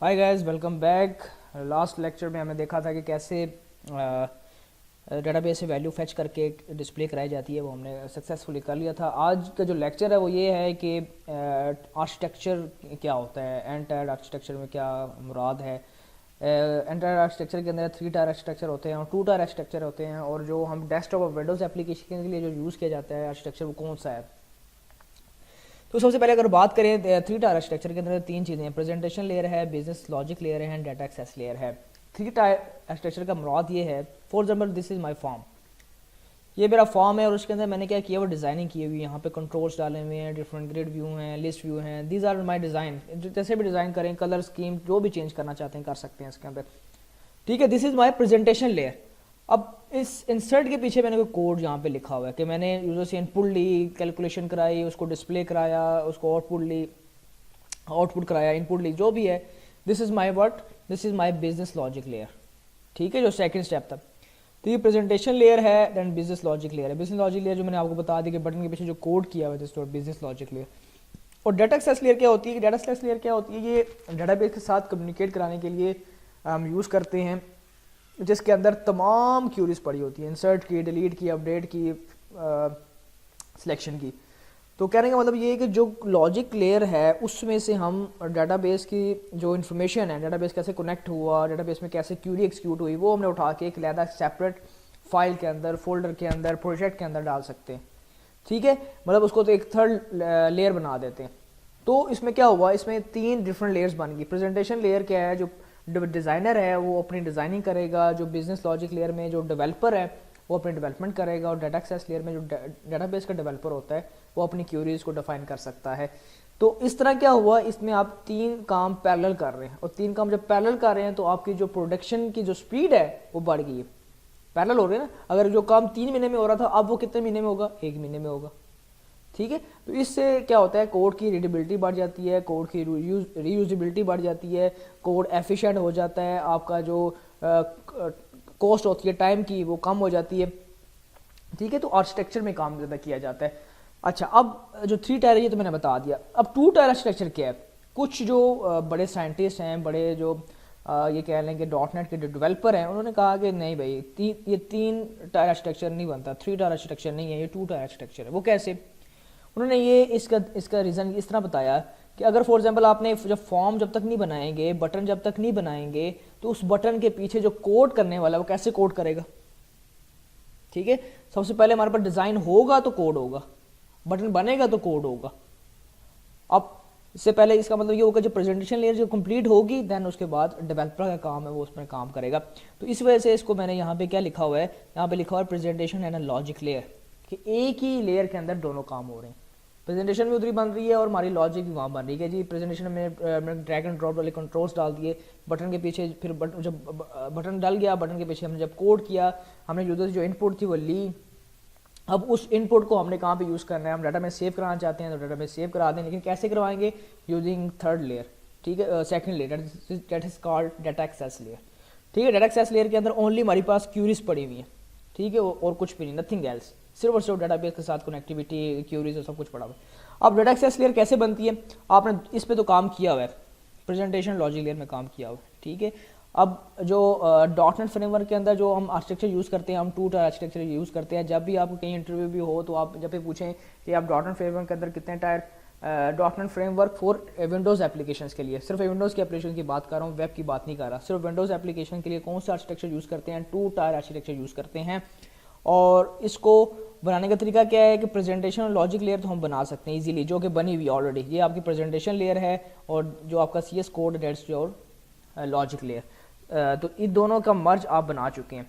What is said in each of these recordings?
Hi guys, welcome back. Last lecture में हमने देखा था कि कैसे डेटाबेस से वैल्यू फेच करके डिस्प्ले कराई जाती है, वो हमने सक्सेसफुली कर लिया था। आज का जो लेक्चर है वो ये है कि आर्किटेक्चर क्या होता है, एंड टायर आर्किटेक्चर में क्या मुराद है। एंड टायर आर्किटेक्चर के अंदर 3 टायर आर्किटेक्चर होते हैं और 2 टायर आर्किटेक्चर होते हैं, और जो हम डेस्कटॉप और विंडोज़ एप्लीकेशन के लिए जो यूज़ किया जाता है आर्किटेक्चर वो कौन सा है। तो सबसे पहले अगर बात करें 3 टायर आर्किटेक्चर के अंदर 3 चीज़ें हैं, प्रेजेंटेशन लेयर है, बिजनेस लॉजिक लेयर है एंड डाटा एक्सेस लेयर है। 3 टायर आर्किटेक्चर का मुराद ये है, for example this is my form, ये मेरा फॉर्म है और उसके अंदर मैंने क्या किया, वो डिज़ाइनिंग की हुई है। यहाँ पे कंट्रोल्स डाले हुए हैं, डिफरेंट ग्रिड व्यू हैं, लिस्ट व्यू हैं, दीज आर माई डिज़ाइन। जैसे भी डिज़ाइन करें, कलर स्कीम जो भी चेंज करना चाहते हैं कर सकते हैं इसके अंदर, ठीक है। This is my presentation layer. अब इस इंसर्ट के पीछे मैंने कोई कोड यहाँ पे लिखा हुआ है कि मैंने यूज़र से इनपुट ली, कैलकुलेशन कराई, उसको डिस्प्ले कराया, उसको आउटपुट ली, आउटपुट कराया, इनपुट ली, जो भी है। This is my word, this is my business logic layer, ठीक है, जो सेकंड स्टेप था। तो ये प्रेजेंटेशन लेयर है, दैन बिजनेस लॉजिक लेयर है। बिजनेस लॉजिक लेयर जो मैंने आपको बता दी कि बटन के पीछे जो कोड किया हुआ है, बिजनेस लॉजिक लेयर। और डाटा एक्सेस लेयर क्या होती है? डाटा एक्सेस लेयर क्या होती है? ये डाटाबेस के साथ कम्युनिकेट कराने के लिए हम यूज़ करते हैं, जिसके अंदर तमाम क्यूरीज पड़ी होती है, इंसर्ट की, डिलीट की, अपडेट की, सिलेक्शन की। तो कहने का मतलब ये है कि जो लॉजिक लेयर है उसमें से हम डाटाबेस की जो इन्फॉर्मेशन है, डाटाबेस कैसे कनेक्ट हुआ, डाटाबेस में कैसे क्यूरी एक्सिक्यूट हुई, वो हमने उठा के एक अलग सेपरेट फाइल के अंदर, फोल्डर के अंदर, प्रोजेक्ट के अंदर डाल सकते हैं, ठीक है। मतलब उसको तो एक थर्ड लेयर बना देते हैं। तो इसमें क्या हुआ, इसमें 3 डिफरेंट लेयर्स बन गई। प्रेजेंटेशन लेयर क्या है, जो डिज़ाइनर है वो अपनी डिज़ाइनिंग करेगा, जो बिजनेस लॉजिक लेयर में जो डेवलपर है वो अपनी डेवलपमेंट करेगा, और डाटा एक्सेस लेयर में जो डाटाबेस का डेवलपर होता है वो अपनी क्यूरीज को डिफाइन कर सकता है। तो इस तरह क्या हुआ, इसमें आप 3 काम पैरेलल कर रहे हैं, और 3 काम जब पैरेलल कर रहे हैं तो आपकी जो प्रोडक्शन की जो स्पीड है वो बढ़ गई है। पैरेलल हो रहे हैं ना, अगर जो काम 3 महीने में हो रहा था अब वो कितने महीने में होगा, 1 महीने में होगा, ठीक है। तो इससे क्या होता है, कोड की रीडेबिलिटी बढ़ जाती है, कोड की रीयूजेबिलिटी बढ़ जाती है, कोड एफिशिएंट हो जाता है, आपका जो कॉस्ट होती है टाइम की वो कम हो जाती है, ठीक है। तो आर्किटेक्चर में काम ज़्यादा किया जाता है। अच्छा, अब जो 3 टायर है ये तो मैंने बता दिया। अब 2 टायर आर्किटेक्चर क्या है? कुछ जो बड़े साइंटिस्ट हैं, बड़े जो ये कह लें कि .NET के जो डेवलपर हैं, उन्होंने कहा कि नहीं भाई, ये 3 टायर आर्किटेक्चर नहीं बनता, 3 टायर आर्किटेक्चर नहीं है, ये 2 टायर आर्किटेक्चर है। वो कैसे? उन्होंने ये इसका रीज़न इस तरह बताया कि अगर फॉर एग्जांपल आपने जब फॉर्म जब तक नहीं बनाएंगे, बटन जब तक नहीं बनाएंगे, तो उस बटन के पीछे जो कोड करने वाला वो कैसे कोड करेगा, ठीक है। सबसे पहले हमारे पास डिज़ाइन होगा तो कोड होगा, बटन बनेगा तो कोड होगा। अब इससे पहले इसका मतलब ये होगा जो प्रेजेंटेशन लेयर जो कंप्लीट होगी, देन उसके बाद डेवलपर का काम है वो उसमें काम करेगा। तो इस वजह से इसको मैंने यहाँ पे क्या लिखा हुआ है, यहाँ पे लिखा हुआ है प्रेजेंटेशन एंड लॉजिक लेयर, कि एक ही लेयर के अंदर दोनों काम हो रहे हैं। प्रेजेंटेशन भी उधर ही बन रही है और हमारी लॉजिक भी वहाँ बन रही है जी। प्रेजेंटेशन में मैंने ड्रैग एंड ड्रॉप वाले कंट्रोल्स डाल दिए बटन के पीछे, फिर जब बटन डल गया, बटन के पीछे हमने जब कोड किया, हमने यूजर से जो इनपुट थी वो ली। अब उस इनपुट को हमने कहाँ पे यूज़ करना है, हम डाटा में सेव कराना चाहते हैं तो डाटा में सेव करा दें, लेकिन कैसे करवाएंगे, यूजिंग थर्ड लेयर, ठीक है, second layer, that is called data access layer, ठीक है। डाटा एक्सेस लेयर के अंदर ओनली हमारी पास क्यूरीज पड़ी हुई है, ठीक है, और कुछ भी नहीं, नथिंग एल्स, सिर्फ और सिर्फ डाटाबेस के साथ कनेक्टिविटी, क्यूरीज और सब कुछ पड़ा हुआ है। अब डाटा एक्सेस लेयर कैसे बनती है, आपने इस पर तो काम किया हुआ है, प्रेजेंटेशन लॉजिक लेयर में काम किया हुआ है, ठीक है। अब जो .NET फ्रेमवर्क के अंदर जो हम आर्किटेक्चर यूज़ करते हैं, हम 2 टायर आर्किटेक्चर यूज़ करते हैं। जब भी आपको कहीं इंटरव्यू भी हो तो आप जब भी पूछें कि आप .NET फ्रेमवर्क के अंदर कितने tyre, .NET framework for Windows applications के लिए, सिर्फ विंडोज़ की एप्लीकेशन की बात कर रहा हूँ, वेब की बात नहीं कर रहा, सिर्फ विंडोज़ एप्लीकेशन के लिए कौन सा आर्किटेक्चर यूज़ करते हैं, 2 टायर आर्किटेक्चर यूज़ करते हैं। और इसको बनाने का तरीका क्या है कि प्रेजेंटेशन और लॉजिक लेयर तो हम बना सकते हैं इजीली, जो कि बनी हुई ऑलरेडी, ये आपकी प्रेजेंटेशन लेयर है, और जो आपका CS code that's your logic layer, तो इन दोनों का मर्ज आप बना चुके हैं।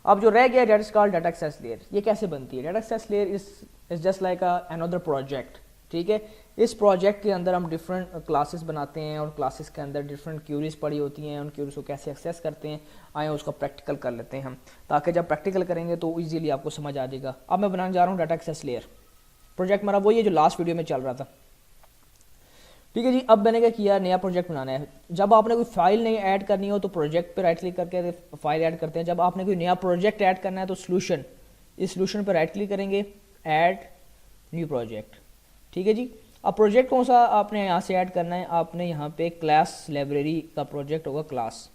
अब जो रह गया that is called data access layer. ये कैसे बनती है? Data access layer is just like another project, ठीक है। इस प्रोजेक्ट के अंदर हम डिफरेंट क्लासेस बनाते हैं, और क्लासेस के अंदर डिफरेंट क्यूरीज पड़ी होती हैं, उन क्यूरीज को कैसे एक्सेस करते हैं, आए उसका प्रैक्टिकल कर लेते हैं हम, ताकि जब प्रैक्टिकल करेंगे तो ईजिली आपको समझ आ जाएगा। अब मैं बनाने जा रहा हूँ डाटा एक्सेस लेयर। प्रोजेक्ट मेरा वही है जो लास्ट वीडियो में चल रहा था, ठीक है जी। अब मैंने क्या किया, नया प्रोजेक्ट बनाना है। जब आपने कोई फाइल नहीं ऐड करनी हो तो प्रोजेक्ट पे राइट क्लिक करके फाइल ऐड करते हैं। जब आपने कोई नया प्रोजेक्ट ऐड करना है तो इस सोल्यूशन पर राइट क्लिक करेंगे, ऐड न्यू प्रोजेक्ट, ठीक है जी। अब प्रोजेक्ट कौन सा आपने यहाँ से ऐड करना है, आपने यहाँ पे क्लास लाइब्रेरी का प्रोजेक्ट होगा क्लास।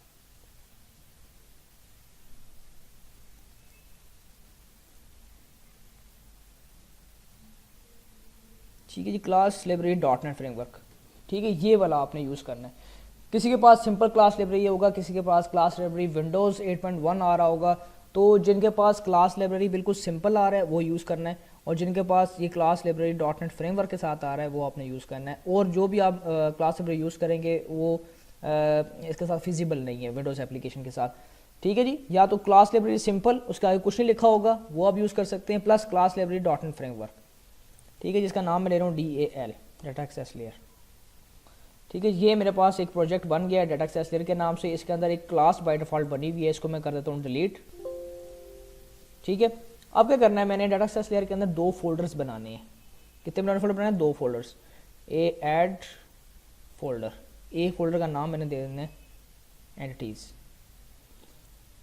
ठीक है जी, class library dot net framework. ठीक है, ये वाला आपने यूज़ करना है। किसी के पास सिंपल क्लास लाइब्रेरी होगा, किसी के पास क्लास लाइब्रेरी विंडोज़ 8.1 आ रहा होगा, तो जिनके पास क्लास लाइब्रेरी बिल्कुल सिंपल आ रहा है वो यूज़ करना है, और जिनके पास ये class library dot net framework के साथ आ रहा है वो आपने यूज़ करना है। और जो भी आप क्लास लाइब्रेरी यूज़ करेंगे वो इसके साथ फिजिबल नहीं है विंडोज़ एप्लीकेशन के साथ। ठीक है जी, या तो क्लास लाइब्रेरी सिंपल, उसका आगे कुछ नहीं लिखा होगा, वो आप यूज़ कर सकते हैं, plus class library dot net framework. ठीक है, जिसका नाम मैं ले रहा हूँ DAL, डाटा एक्सेस लेयर। ठीक है, ये मेरे पास एक प्रोजेक्ट बन गया है डाटा एक्सेस लेयर के नाम से। इसके अंदर एक क्लास बाय डिफ़ॉल्ट बनी हुई है, इसको मैं कर देता हूँ डिलीट। ठीक है, अब क्या करना है, मैंने डाटा एक्सेस लेयर के अंदर 2 फोल्डर्स बनाने हैं। कितने बनाने फोल्डर बनाने हैं? 2 फोल्डर्स। ऐड फोल्डर, एक फोल्डर का नाम मैंने दे देना है एंटिटीज़।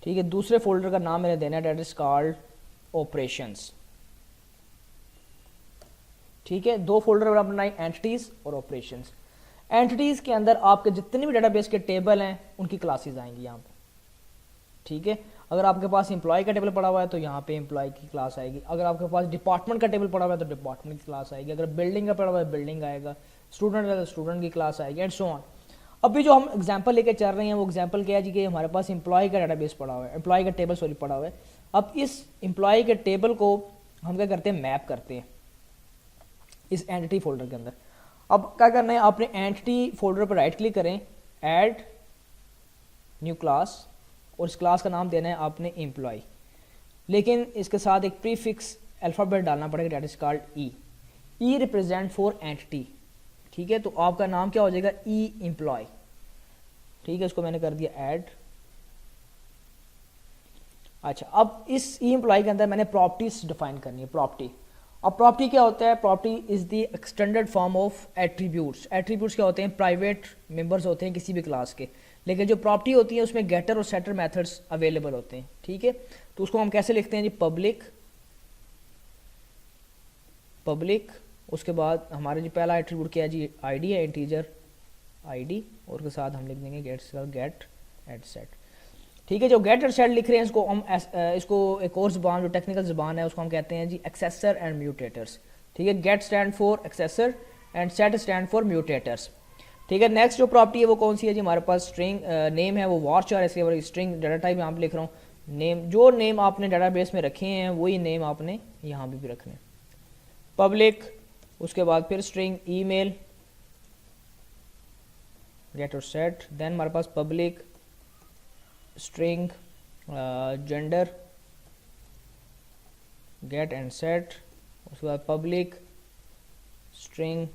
ठीक है, दूसरे फोल्डर का नाम मैंने देना है दैट इज कॉल्ड ऑपरेशंस। ठीक है, 2 फोल्डर बनाए, एंटिटीज़ और ऑपरेशंस। एंटिटीज़ के अंदर आपके जितने भी डेटाबेस के टेबल हैं उनकी क्लासेस आएंगी यहाँ पे। ठीक है, अगर आपके पास एम्प्लॉय का टेबल पड़ा हुआ है तो यहाँ पे एम्प्लॉय की क्लास आएगी, अगर आपके पास डिपार्टमेंट का टेबल पड़ा हुआ है तो डिपार्टमेंट की क्लास आएगी, अगर बिल्डिंग का पड़ा हुआ है बिल्डिंग आएगा, स्टूडेंट है तो स्टूडेंट की क्लास आएगी, एंड सो ऑन। अभी जो हम एग्जाम्पल लेकर चल रहे हैं वो एग्जाम्पल क्या है जी, कि हमारे पास एम्प्लॉय का डेटाबेस पड़ा हुआ है, एम्प्लॉय का टेबल सॉरी पड़ा हुआ है। अब इस एम्प्लॉय के टेबल को हम क्या करते हैं, मैप करते हैं इस एंटिटी फोल्डर के अंदर। अब क्या करना है, आपने एंटिटी फोल्डर पर राइट क्लिक करें, ऐड न्यू क्लास, और इस क्लास का नाम देना है आपने एम्प्लॉय, लेकिन इसके साथ एक प्रीफिक्स अल्फ़ाबेट डालना पड़ेगा that is called E represent for entity. ठीक है, तो आपका नाम क्या हो जाएगा, ई एम्प्लॉय। ठीक है, इसको मैंने कर दिया ऐड। अच्छा, अब इस ई एम्प्लॉय के अंदर मैंने प्रॉपर्टीज डिफाइन करनी है, प्रॉपर्टी। अब प्रॉपर्टी क्या होता है, property is the extended form of attributes. Attributes क्या होते हैं, प्राइवेट मेंबर्स होते हैं किसी भी क्लास के, लेकिन जो प्रॉपर्टी होती है उसमें गेटर और सेटर मेथड्स अवेलेबल होते हैं। ठीक है, तो उसको हम कैसे लिखते हैं जी, पब्लिक, उसके बाद हमारा जी पहला एट्रीब्यूट क्या है जी, आईडी है, इंटीजर आईडी, और उसके साथ हम लिख देंगे गेट एट सेट। ठीक है, जो गेट एट सेट लिख रहे हैं इसको हम इसको एक और ज़बान जो टेक्निकल ज़बान है उसको हम कहते हैं जी एक्सेसर एंड म्यूटेटर्स। ठीक है, get stand for accessor and set stand for mutators. ठीक है, नेक्स्ट जो प्रॉपर्टी है वो कौन सी है जी, हमारे पास स्ट्रिंग नेम है वो वारचार है, इसके स्ट्रिंग डाटा टाइप यहाँ पे लिख रहा हूँ नेम। जो नेम आपने डाटाबेस में रखे हैं वही नेम आपने यहाँ भी रखने। पब्लिक, उसके बाद फिर स्ट्रिंग ईमेल गेट और सेट, देन हमारे पास public string gender get and set, उसके बाद public string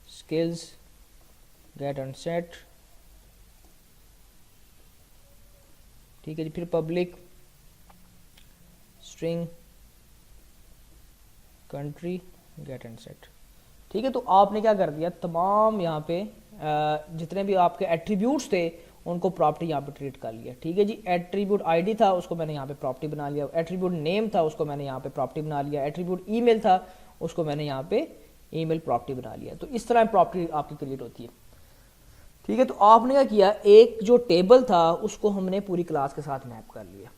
skills get and set. ठीक है जी, फिर public string country get and set. ठीक है, तो आपने क्या कर दिया, तमाम यहाँ पे जितने भी आपके एट्रीब्यूट्स थे उनको प्रॉपर्टी यहाँ पे ट्रीट कर लिया। ठीक है जी, एट्रीब्यूट आईडी था उसको मैंने यहाँ पे प्रॉपर्टी बना लिया, एट्रीब्यूट नेम था उसको मैंने यहाँ पे प्रॉपर्टी बना लिया, एट्रीब्यूट ईमेल था उसको मैंने यहाँ पे ईमेल प्रॉपर्टी बना लिया। तो इस तरह प्रॉपर्टी आपकी क्रिएट होती है। ठीक है, तो आपने क्या किया, एक जो टेबल था उसको हमने पूरी क्लास के साथ मैप कर लिया।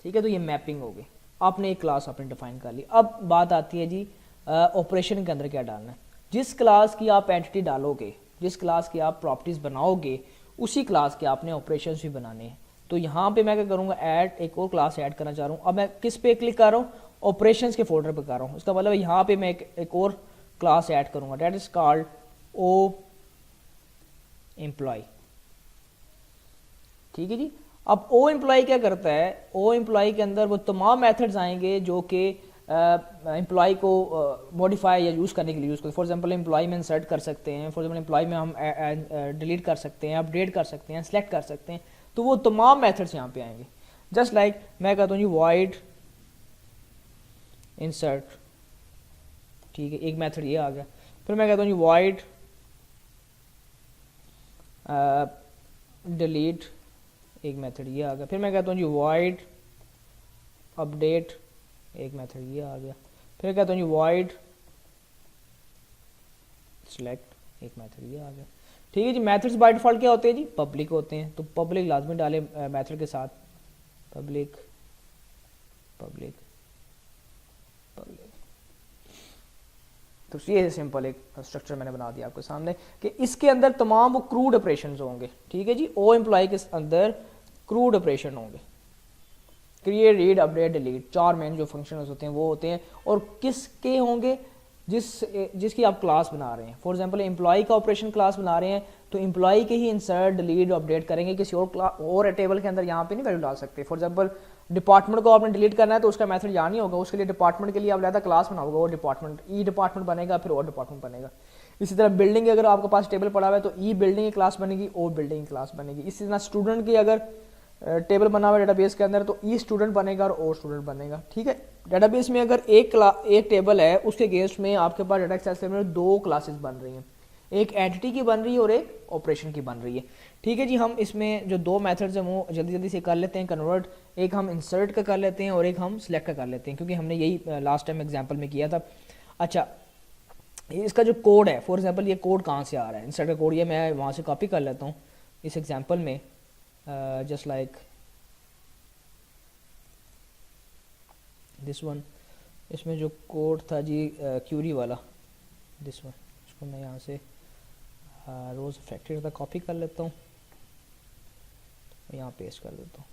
ठीक है, तो ये मैपिंग हो गई, आपने एक क्लास आपने डिफाइन कर ली। अब बात आती है जी ऑपरेशन के अंदर क्या डालना है। जिस क्लास की आप एंटिटी डालोगे, जिस क्लास की आप प्रॉपर्टीज बनाओगे, उसी क्लास के आपने ऑपरेशंस भी बनाने हैं। तो यहाँ पे मैं क्या करूँगा, ऐड एक और क्लास ऐड करना चाह रहा हूँ। अब मैं किस पे क्लिक कर रहा हूँ, ऑपरेशंस के फोल्डर पे कर रहा हूँ। इसका मतलब यहाँ पे मैं एक और क्लास ऐड करूँगा that is called O employ. ठीक है जी, अब ओ एम्प्लॉय क्या करता है, ओ एम्प्लॉय के अंदर वो तमाम मेथड्स आएंगे जो कि एम्प्लॉय को मॉडिफाई या यूज़ करने के लिए यूज़ करते हैं। फॉर एग्जांपल एम्प्लॉय में इंसर्ट कर सकते हैं, फॉर एग्जांपल एम्प्लॉय में हम डिलीट कर सकते हैं, अपडेट कर सकते हैं, सेलेक्ट कर सकते हैं। तो वो तमाम मेथड्स यहाँ पे आएंगे। जस्ट लाइक मैं कहता हूँ जी वॉइड इंसर्ट। ठीक है, एक मेथड ये आ गया। फिर मैं कहता हूँ जी वॉइड डिलीट, एक मेथड ये आ गया। फिर मैं कहता हूँ जी वॉइड अपडेट, एक मेथड ये आ गया। फिर कहता हूँ जी वॉइड सिलेक्ट एक मेथड ये आ गया। ठीक है जी, मेथड्स बाय डिफॉल्ट क्या होते हैं जी, पब्लिक होते हैं, तो पब्लिक लाजमी डाले मेथड के साथ, पब्लिक पब्लिक पब्लिक। तो ये सिंपल एक स्ट्रक्चर मैंने बना दिया आपके सामने कि इसके अंदर तमाम वो क्रूड ऑपरेशंस होंगे। ठीक है जी, ओ एम्प्लॉय के अंदर क्रूड ऑपरेशन होंगे, create, read, update, delete, 4 main जो फंक्शंस होते हैं वो होते हैं। और किसके होंगे, जिसकी आप क्लास बना रहे हैं। फॉर एग्जांपल एम्प्लॉय का ऑपरेशन क्लास बना रहे हैं तो एम्प्लॉय के ही इंसर्ट, डिलीट, अपडेट करेंगे, किसी और टेबल के अंदर यहाँ पे नहीं वैल्यू डाल सकते। फॉर एग्जांपल डिपार्टमेंट को आपने डिलीट करना है तो उसका मेथड यहाँ नहीं होगा, उसके लिए डिपार्टमेंट के लिए आप ज़्यादा क्लास बनाओगे, और डिपार्टमेंट ई डिपार्टमेंट बनेगा, फिर और डिपार्टमेंट बनेगा। इसी तरह बिल्डिंग अगर आपके पास टेबल पड़ा हुआ है तो ई बिल्डिंग की क्लास बनेगी, और बिल्डिंग की क्लास बनेगी। इसी तरह स्टूडेंट की अगर टेबल बना हुआ है डेटाबेस के अंदर तो ई स्टूडेंट बनेगा और ओ स्टूडेंट बनेगा। ठीक है, डेटाबेस में अगर एक टेबल है उसके अगेंस्ट में आपके पास डाटा एक्सेस में 2 क्लासेस बन रही हैं, एक एंटिटी की बन रही है और एक ऑपरेशन की बन रही है। ठीक है जी, हम इसमें जो 2 मेथड्स हैं वो जल्दी जल्दी से कर लेते हैं कन्वर्ट। एक हम इंसर्ट का कर लेते हैं और एक हम सिलेक्ट का कर लेते हैं, क्योंकि हमने यही लास्ट टाइम एग्जाम्पल में किया था। अच्छा, इसका जो कोड है, फॉर एग्जाम्पल ये कोड कहाँ से आ रहा है, इंसर्ट का कोड ये मैं वहाँ से कॉपी कर लेता हूँ इस एग्जाम्पल में, जस्ट लाइक दिस वन। इसमें जो कोड था जी क्यूरी वाला, दिस वन, इसको मैं यहाँ से रोज फैक्ट्री तक कॉपी कर लेता हूँ, यहाँ पेस्ट कर देता हूँ।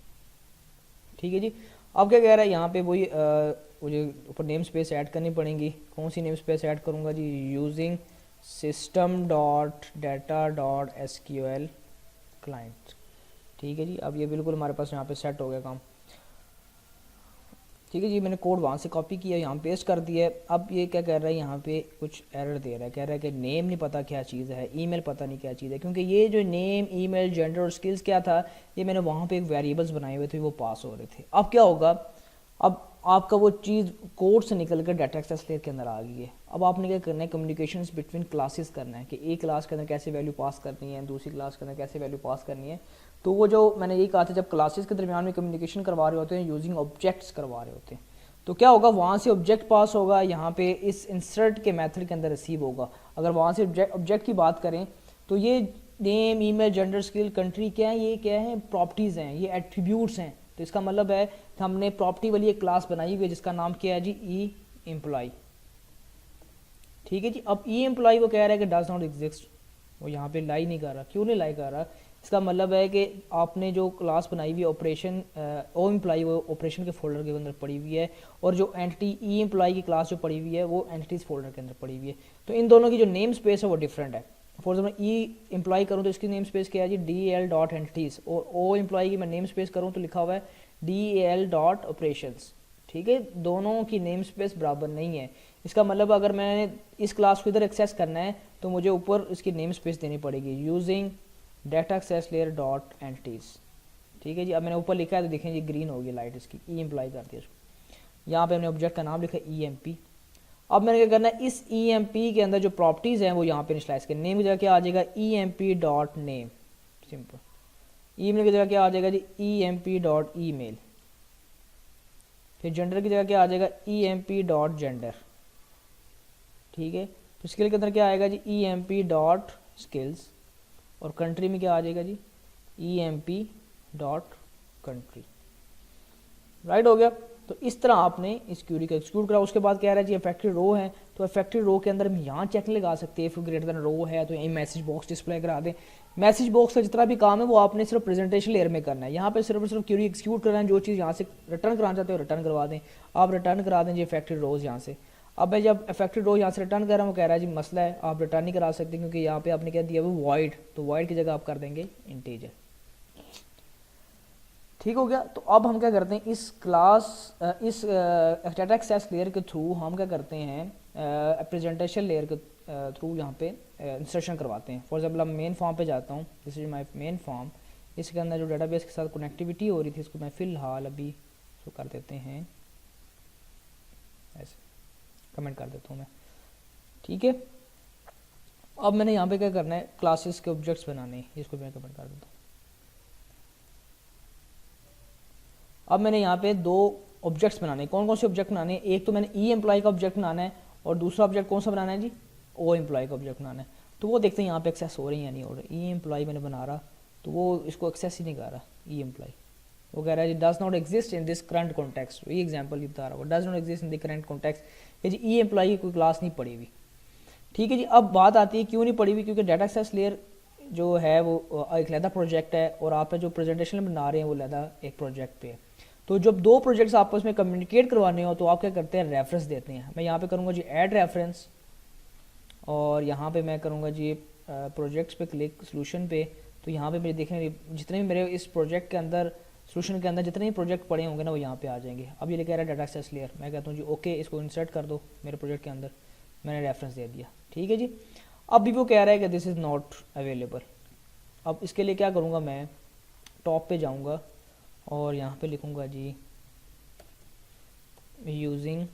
ठीक है जी, अब क्या कह रहा है यहाँ पे वही मुझे ऊपर नेम स्पेस ऐड करनी पड़ेंगी। कौन सी नेम स्पेस ऐड करूँगा जी, using system dot data dot SQL client. ठीक है जी, अब ये बिल्कुल हमारे पास यहाँ पे सेट हो गया काम। ठीक है जी, मैंने कोड वहाँ से कॉपी किया, यहाँ पेस्ट कर दिया है। अब ये क्या कह रहा है, यहाँ पे कुछ एरर दे रहा है, कह रहा है कि नेम नहीं पता क्या चीज़ है, ईमेल पता नहीं क्या चीज़ है, क्योंकि ये जो नेम, ईमेल, जेंडर और स्किल्स क्या था, ये मैंने वहाँ पे एक वेरिएबल्स बनाए हुए थे, वो पास हो रहे थे। अब क्या होगा, अब आपका वो चीज़ कोड से निकल कर डाटा एक्सेस लेयर के अंदर आ गई है। अब आपने क्या करना है, कम्युनिकेशन बिटवीन क्लासेस करना है कि एक क्लास के अंदर कैसे वैल्यू पास करनी है, दूसरी क्लास के अंदर कैसे वैल्यू पास करनी है। तो वो जो मैंने यही कहा था, जब क्लासेस के दरमियान में कम्युनिकेशन करवा रहे होते हैं, यूजिंग ऑब्जेक्ट्स करवा रहे होते हैं, तो क्या होगा, वहाँ से ऑब्जेक्ट पास होगा, यहाँ पे इस इंसर्ट के मेथड के अंदर रिसीव होगा। अगर वहाँ से ऑब्जेक्ट की बात करें तो ये name, email, gender, skill, country क्या है, ये क्या है, प्रॉपर्टीज़ हैं, ये एट्रीब्यूट्स हैं। तो इसका मतलब है कि हमने प्रॉपर्टी वाली एक क्लास बनाई हुई है जिसका नाम क्या है जी, ई एम्प्लॉय। ठीक है जी, अब ई एम्प्लॉय वो कह रहा है कि डज नॉट एग्जिस्ट, वो यहाँ पे लाई नहीं कर रहा। क्यों नहीं लाई कर रहा, इसका मतलब है कि आपने जो क्लास बनाई हुई है ऑपरेशन ओ एम्प्लॉय, वो ऑपरेशन के फोल्डर के अंदर पड़ी हुई है, और जो एंटिटी ई एम्प्लॉय की क्लास जो पड़ी हुई है वो एंटिटीज फोल्डर के अंदर पड़ी हुई है। तो इन दोनों की जो नेम स्पेस है वो डिफरेंट है। फॉर एग्जाम्पल ई एम्प्लॉय करूँ तो इसकी नेम स्पेस क्या है जी, डी एल डॉट एंटिटीज, और ओ एम्प्लॉय की मैं नेम स्पेस करूँ तो लिखा हुआ है डी एल डॉट ऑपरेशंस। ठीक है, दोनों की नेम स्पेस बराबर नहीं है। इसका मतलब अगर मैंने इस क्लास को इधर एक्सेस करना है तो मुझे ऊपर इसकी नेम स्पेस देनी पड़ेगी, using data access layer dot entities. ठीक है जी, अब मैंने ऊपर लिखा है तो देखें ये ग्रीन होगी लाइट इसकी, ई एम्प्लॉय कर दिया इसको। यहाँ पे हमने ऑब्जेक्ट का नाम लिखा ई एम पी। अब मैंने क्या करना है, इस ई एम पी के अंदर जो प्रॉपर्टीज़ हैं वो यहाँ पे इनिशियलाइज करें। नेम की जगह क्या आ जाएगा, E M P dot name, simple. Email की जगह क्या आ जाएगा जी, E M P dot email. फिर जेंडर की जगह क्या आ जाएगा, E M P dot gender. ठीक है, तो स्किल के अंदर क्या आएगा जी, E M P dot skills. और कंट्री में क्या आ जाएगा जी, E M P dot country. Right हो गया। तो इस तरह आपने इस क्यूरी को एक्सिक्यूट करा। उसके बाद क्या रहा है जी, अफेक्टेड रो है, तो अफेक्टेड रो के अंदर हम यहाँ चेक लगा सकते हैं, इफ ग्रेटर देन रो है तो यहीं मैसेज बॉक्स डिस्प्ले करा दें। मैसेज बॉक्स का जितना भी काम है वो आपने सिर्फ प्रेजेंटेशन लेयर में करना है। यहाँ पे सिर्फ क्यूरी एक्सिक्यूट करना है, जो चीज़ यहाँ से रिटर्न कराना चाहते हो रिटर्न करवा दें। आप रिटर्न करा दें जी अफेक्टेड रोज यहाँ से। अब मैं जब अफेक्टेड रो यहाँ से रिटर्न कर रहा हूँ, कह रहा है जी मसला है, आप रिटर्न नहीं करा सकते क्योंकि यहाँ पे आपने क्या दिया वो वॉइड, तो वॉइड की जगह आप कर देंगे इंटीजर। ठीक हो गया। तो अब हम क्या करते हैं, इस क्लास इस डाटा एक्सेस लेयर के थ्रू हम क्या करते हैं, प्रेजेंटेशन लेयर के थ्रू यहाँ पे इंसर्शन करवाते हैं। फॉर एग्जाम्पल मैं मेन फॉर्म पे जाता हूँ, this is my main form. इसके अंदर जो डाटाबेस के साथ कनेक्टिविटी हो रही थी इसको मैं फ़िलहाल अभी इसको कर देते हैं ऐसे, कमेंट कर देता हूँ मैं। ठीक है, अब मैंने यहाँ पे क्या करना है, क्लासेस के ऑब्जेक्ट्स बनाने हैं, इसको मैं कमेंट कर देता हूँ। अब मैंने यहाँ पे 2 ऑब्जेक्ट्स बनाने हैं। कौन कौन से ऑब्जेक्ट बनाने हैं, एक तो मैंने ई एम्प्लॉय का ऑब्जेक्ट बनाना है और दूसरा ऑब्जेक्ट कौन सा बनाना है जी, ओ एम्प्लॉय का ऑब्जेक्ट बनाना है, तो वो देखते हैं यहाँ पे एक्सेस हो रही है या नहीं हो रही। ई एम्प्लॉय मैंने बना रहा तो वो इसको एक्सेस ही नहीं कर रहा। ई एम्प्लॉय वो कह रहा है does not exist in this current context, ये एग्जांपल भी बता रहा हूँ, does not exist in the current context. ये जी ई एम्प्लॉय की कोई क्लास नहीं पड़ी हुई। ठीक है जी, अब बात आती है क्यों नहीं पड़ी हुई, क्योंकि डाटा एक्सेस लेयर जो है वो एक अलहदा प्रोजेक्ट है और आप जो प्रेजेंटेशन बना रहे हैं वो अलहदा एक प्रोजेक्ट पे है। तो जब दो प्रोजेक्ट्स आपस में कम्युनिकेट करवाने हो तो आप क्या करते हैं, रेफरेंस देते हैं। मैं यहाँ पे करूँगा जी ऐड रेफरेंस, और यहाँ पे मैं करूँगा जी प्रोजेक्ट्स पे क्लिक, सोल्यूशन पे। तो यहाँ पे मेरे देखें जितने भी मेरे इस प्रोजेक्ट के अंदर, सोल्यूशन के अंदर जितने भी प्रोजेक्ट पड़े होंगे ना वो यहाँ पे आ जाएंगे। अब ये कह रहा है डाटा एक्सेस लेयर, मैं कहता हूँ जी ओके इसको इंसर्ट कर दो मेरे प्रोजेक्ट के अंदर, मैंने रेफरेंस दे दिया। ठीक है जी, अब भी वो कह रहा है कि दिस इज़ नॉट अवेलेबल। अब इसके लिए क्या करूँगा, मैं टॉप पे जाऊँगा और यहाँ पे लिखूँगा जी using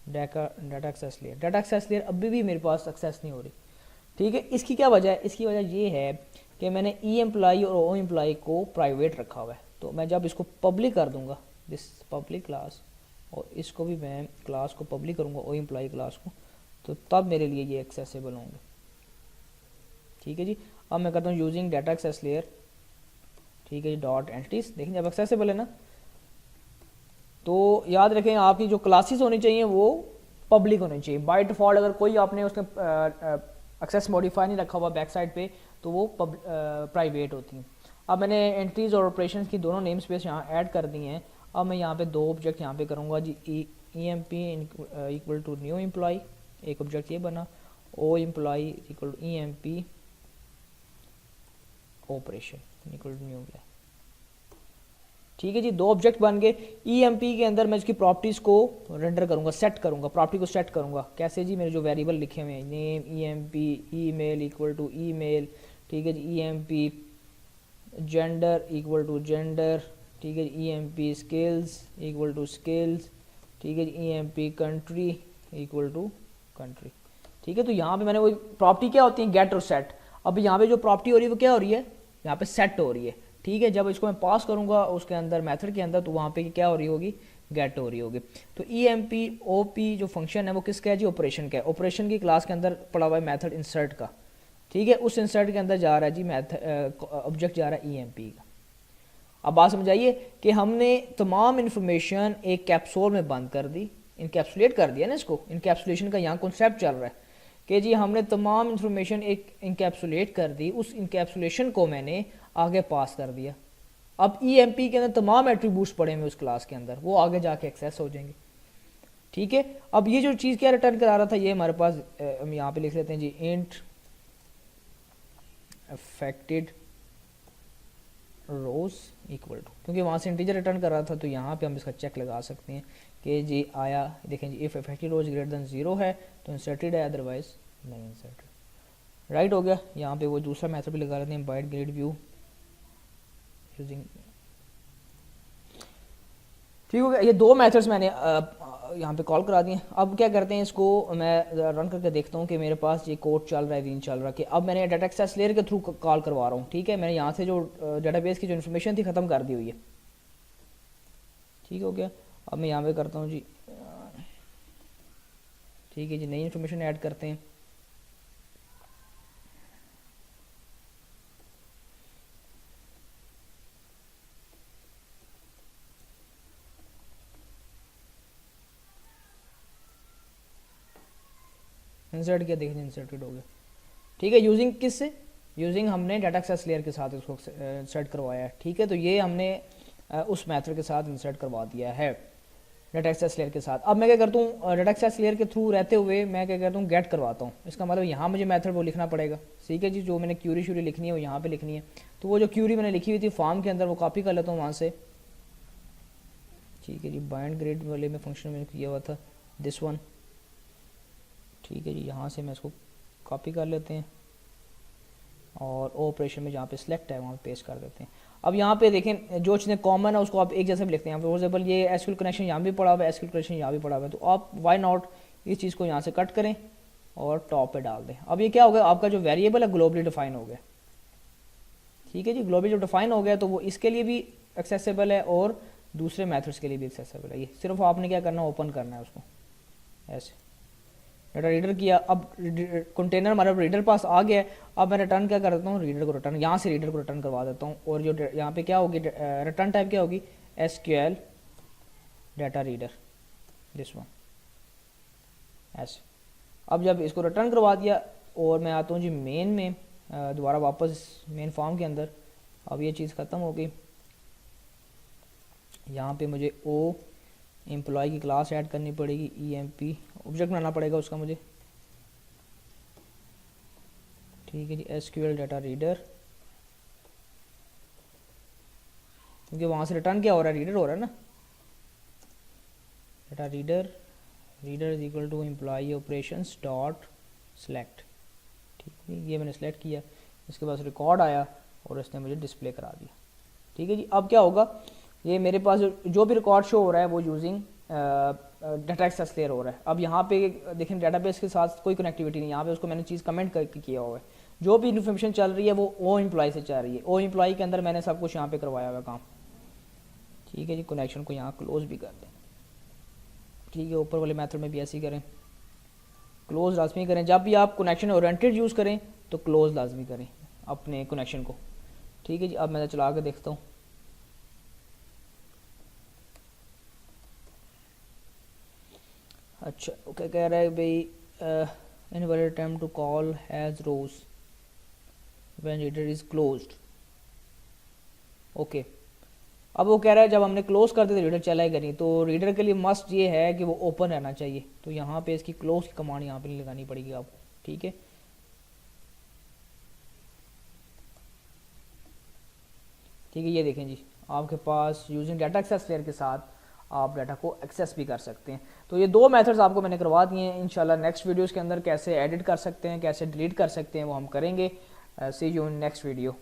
data access layer. Data access layer अभी भी मेरे पास एक्सेस नहीं हो रही। ठीक है, इसकी क्या वजह है, इसकी वजह ये है कि मैंने ई एम्प्लॉय और ओ एम्प्लॉय को प्राइवेट रखा हुआ है। तो मैं जब इसको पब्लिक कर दूंगा, दिस पब्लिक क्लास, और इसको भी मैं क्लास को पब्लिक करूंगा, ओ एम्प्लॉय क्लास को, तो तब मेरे लिए ये एक्सेसिबल होंगे। ठीक है जी, अब मैं करता हूँ यूजिंग डाटा एक्सेस लेयर। ठीक है जी, डॉट एंटिटीज, देखें जब एक्सेसिबल है ना, तो याद रखें आपकी जो क्लासेस होनी चाहिए वो पब्लिक होनी चाहिए। बाय डिफ़ॉल्ट अगर कोई आपने उसने एक्सेस मॉडिफाई नहीं रखा हुआ बैक साइड पे तो वो प्राइवेट होती हैं। अब मैंने एंट्रीज और ऑपरेशंस की दोनों नेम स्पेस यहाँ ऐड कर दी हैं। अब मैं यहाँ पे दो ऑब्जेक्ट यहाँ पे करूँगा जी, E M P equal to new employ, एक ऑब्जेक्ट ये बना, O employ equal to E M P operation equal to new employ. ठीक है जी, दो ऑब्जेक्ट बन गए। ई एम पी के अंदर मैं इसकी प्रॉपर्टीज़ को रेंडर करूँगा, सेट करूँगा, प्रॉपर्टी को सेट करूँगा। कैसे जी, मेरे जो वेरिएबल लिखे हुए हैं, name E M P email equal to email. ठीक है जी, E M P gender equal to gender. ठीक है जी, E M P skills equal to skills. ठीक है जी, E M P country equal to country. ठीक है, तो यहाँ पे मैंने वही प्रॉपर्टी क्या होती है, गेट और सेट। अब यहाँ पे जो प्रॉपर्टी हो रही है वो क्या हो रही है, यहाँ पे सेट हो रही है। ठीक है, जब इसको मैं पास करूँगा उसके अंदर मेथड के अंदर, तो वहाँ पे क्या हो रही होगी, गेट हो रही होगी। तो E M P O P जो फंक्शन है वो किसका है जी, ऑपरेशन का है। ऑपरेशन की क्लास के अंदर पड़ा हुआ है मेथड इंसर्ट का। ठीक है, उस इंसर्ट के अंदर जा रहा है जी मेथड ऑब्जेक्ट जा रहा है ई एम पी का। अब बात समझाइए कि हमने तमाम इन्फॉर्मेशन एक कैप्सूल में बंद कर दी, इनकैप्सुलेट कर दिया ना इसको। इनकैप्सुलेशन का यहाँ कॉन्सेप्ट चल रहा है कि जी हमने तमाम इन्फॉर्मेशन एक इनकैप्सुलेट कर दी, उस इनकैप्सुलेशन को मैंने आगे पास कर दिया। अब ई एम पी के अंदर तमाम एट्रीब्यूट्स पड़े हुए उस क्लास के अंदर, वो आगे जाके एक्सेस हो जाएंगे। ठीक है, अब ये जो चीज़ क्या रिटर्न करा रहा था, ये हमारे पास हम यहाँ पे लिख लेते हैं जी int affected rows equal to, क्योंकि वहाँ से इंटीजर रिटर्न कर रहा था तो यहाँ पे हम इसका चेक लगा सकते हैं कि जी आया। देखें जी, if affected rows greater than 0 है तो इंसर्टेड है, अदरवाइज नहीं इंसर्टेड। राइट हो गया। यहाँ पे वो दूसरा मेथड भी लगा लेते हैं, बाइट ग्रेड व्यू यूजिंग। ठीक हो गया, ये दो मेथड्स मैंने यहाँ पे कॉल करा दिए। अब क्या करते हैं, इसको मैं रन करके देखता हूँ कि मेरे पास ये कोड चल रहा है नहीं चल रहा। कि अब मैंने डाटा एक्सेस लेयर के थ्रू कॉल करवा रहा हूँ। ठीक है, मैंने यहाँ से जो डाटाबेस की जो इन्फॉर्मेशन थी ख़त्म कर दी हुई है। ठीक हो गया, अब मैं यहाँ पे करता हूँ जी, ठीक है जी, नई इन्फॉर्मेशन ऐड करते हैं। इंसर्ट किया, देखिए इंसर्टेड हो गया। ठीक है, यूजिंग किस से, यूजिंग हमने डाटा एक्सेस लेयर के साथ इसको इंसर्ट करवाया है। ठीक है, तो ये हमने उस मेथड के साथ इंसर्ट करवा दिया है डाटा एक्सेस लेयर के साथ। अब मैं क्या करता हूँ, डाटा एक्सेस लेयर के थ्रू रहते हुए मैं क्या करता हूँ, गेट करवाता हूँ। इसका मतलब यहाँ मुझे मेथड वो लिखना पड़ेगा। ठीक है जी, जो मैंने क्यूरी श्यूरी लिखनी है वो यहाँ पे लिखनी है। तो वो जो क्यूरी मैंने लिखी हुई थी फॉर्म के अंदर वो कॉपी कर लेता हूँ वहाँ से। ठीक है जी, बाइंड ग्रेड वाले में फंक्शन मैंने किया हुआ था दिस वन। ठीक है जी, यहाँ से मैं इसको कॉपी कर लेते हैं और ऑपरेशन में जहाँ पे सिलेक्ट है वहाँ पे पेस्ट कर देते हैं। अब यहाँ पे देखें जो चीज़ें कॉमन है उसको आप एक जैसे भी लिखते हैं। फॉर एग्जाम्पल ये एसक्यूएल कनेक्शन यहाँ भी पड़ा हुआ है, एसक्यूएल कनेक्शन यहाँ भी पड़ा हुआ है, तो आप वाई नॉट इस चीज़ को यहाँ से कट करें और टॉप पे डाल दें। अब ये क्या हो गया, आपका जो वेरिएबल है ग्लोबली डिफाइन हो गया। ठीक है जी, ग्लोबली जो डिफाइन हो गया तो वो इसके लिए भी एक्सेसिबल है और दूसरे मेथड्स के लिए भी एक्सेसिबल है। ये सिर्फ आपने क्या करना है, ओपन करना है उसको ऐसे। डाटा रीडर किया, अब कंटेनर हमारे रीडर पास आ गया है। अब मैं रिटर्न क्या कर देता हूँ, रीडर को रिटर्न, यहाँ से रीडर को रिटर्न करवा देता हूँ। और जो यहाँ पे क्या होगी, रिटर्न टाइप क्या होगी, SQL data reader, this one ऐसे। अब जब इसको रिटर्न करवा दिया और मैं आता हूँ जी मेन में, दोबारा वापस मेन फॉर्म के अंदर। अब ये चीज़ ख़त्म हो गई। यहाँ पे मुझे ओ एम्प्लॉय की क्लास ऐड करनी पड़ेगी, EMP ऑब्जेक्ट बनाना पड़ेगा उसका मुझे, ठीक है जी। SQL डाटा रीडर, क्योंकि वहाँ से रिटर्न क्या हो रहा है, रीडर हो रहा है ना। Data reader, reader is equal to employ operations dot select, ठीक है। ये मैंने सेलेक्ट किया, इसके पास रिकॉर्ड आया और इसने मुझे डिस्प्ले करा दिया, ठीक है जी। अब क्या होगा, ये मेरे पास जो भी रिकॉर्ड शो हो रहा है वो यूजिंग डाटा एक्सेस लेयर हो रहा है। अब यहाँ पे देखें डाटाबेस के साथ कोई कनेक्टिविटी नहीं, यहाँ पे उसको मैंने चीज़ कमेंट करके किया हुआ है। जो भी इन्फॉर्मेशन चल रही है वो ओ एम्प्लॉय से चल रही है, ओ एम्प्लॉय के अंदर मैंने सब कुछ यहाँ पे करवाया हुआ काम, ठीक है जी। कनेक्शन को यहाँ क्लोज भी कर दें, ठीक है। ऊपर वाले मेथड में भी ऐसे ही करें, क्लोज लाजमी करें। जब भी आप कनेक्शन ओरिएंटेड यूज़ करें तो क्लोज लाजमी करें अपने कनेक्शन को, ठीक है जी। अब मैं चला के देखता हूँ, अच्छा ओके, कह रहा है भाई invalid attempt to call has rows when reader is closed, okay. अब वो कह रहा है जब हमने क्लोज कर दिया तो रीडर चलाएगा नहीं, तो रीडर के लिए मस्ट ये है कि वो ओपन रहना चाहिए। तो यहाँ पे इसकी क्लोज की कमांड यहाँ पे नहीं लगानी पड़ेगी आपको, ठीक है। ठीक है, ये देखें जी, आपके पास यूजिंग डाटा एक्सेस लेयर के साथ आप डाटा को एक्सेस भी कर सकते हैं। तो ये दो मेथड्स आपको मैंने करवा दिए हैं। इंशाल्लाह नेक्स्ट वीडियोस के अंदर कैसे एडिट कर सकते हैं, कैसे डिलीट कर सकते हैं वो हम करेंगे। सी यू इन नेक्स्ट वीडियो।